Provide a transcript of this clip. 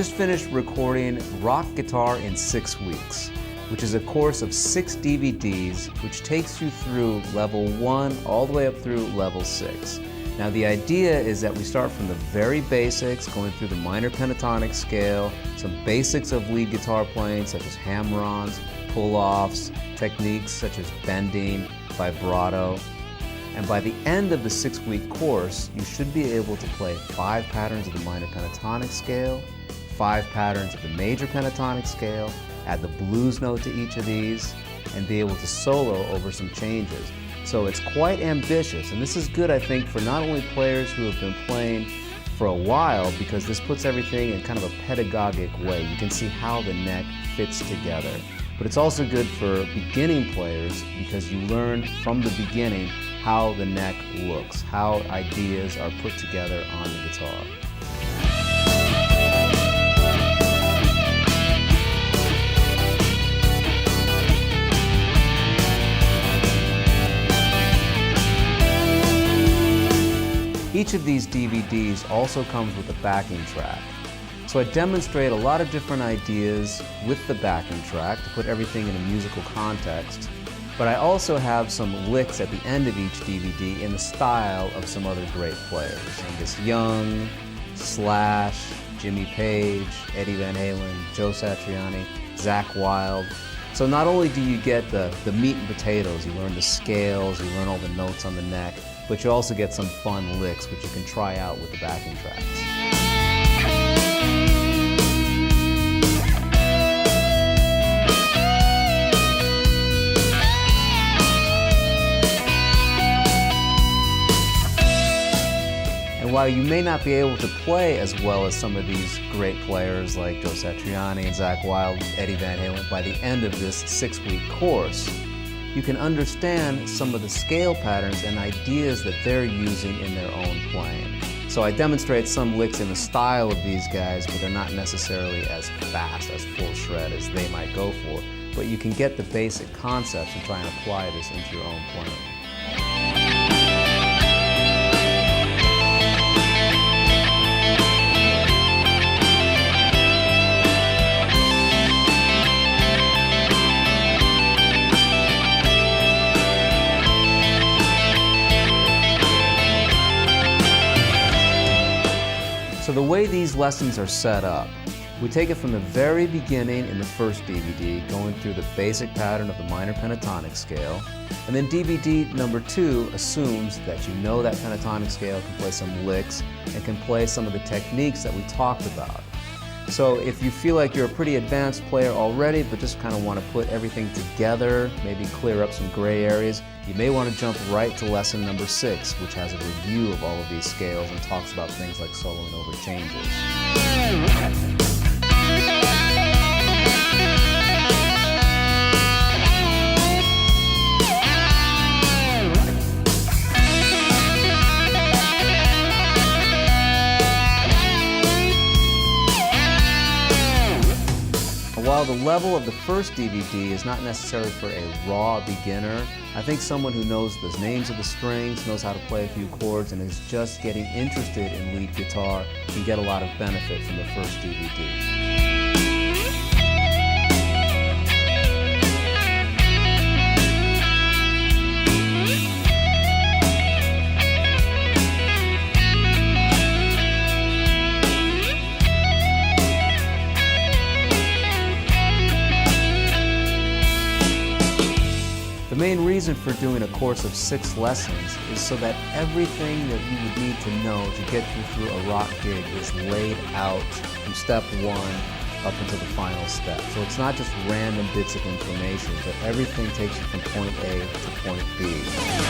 just finished recording Rock Guitar in 6 Weeks, which is a course of 6 DVDs which takes you through level 1 all the way up through level 6. Now the idea is that we start from the very basics, going through the minor pentatonic scale, some basics of lead guitar playing such as hammer-ons, pull-offs, techniques such as bending, vibrato. And by the end of the 6-week course, you should be able to play 5 patterns of the minor pentatonic scale, 5 patterns of the major pentatonic scale, add the blues note to each of these, and be able to solo over some changes. So it's quite ambitious, and this is good, I think, for not only players who have been playing for a while, because this puts everything in kind of a pedagogic way. You can see how the neck fits together. But it's also good for beginning players because you learn from the beginning how the neck looks, how ideas are put together on the guitar. Each of these DVDs also comes with a backing track. So I demonstrate a lot of different ideas with the backing track to put everything in a musical context. But I also have some licks at the end of each DVD in the style of some other great players. Angus Young, Slash, Jimmy Page, Eddie Van Halen, Joe Satriani, Zakk Wylde. So not only do you get the meat and potatoes, you learn the scales, you learn all the notes on the neck, but you also get some fun licks which you can try out with the backing tracks. And while you may not be able to play as well as some of these great players like Joe Satriani and Zakk Wylde, Eddie Van Halen, by the end of this 6-week course, you can understand some of the scale patterns and ideas that they're using in their own playing. So I demonstrate some licks in the style of these guys, but they're not necessarily as fast, as full shred as they might go for. But you can get the basic concepts and try and apply this into your own playing. So the way these lessons are set up, we take it from the very beginning in the first DVD, going through the basic pattern of the minor pentatonic scale, and then DVD number 2 assumes that you know that pentatonic scale, can play some licks, and can play some of the techniques that we talked about. So if you feel like you're a pretty advanced player already, but just kind of want to put everything together, maybe clear up some gray areas, you may want to jump right to lesson number 6, which has a review of all of these scales and talks about things like soloing over changes. While the level of the first DVD is not necessarily for a raw beginner, I think someone who knows the names of the strings, knows how to play a few chords, and is just getting interested in lead guitar can get a lot of benefit from the first DVD. The main reason for doing a course of 6 lessons is so that everything that you would need to know to get you through a rock gig is laid out from step 1 up until the final step. So it's not just random bits of information, but everything takes you from point A to point B.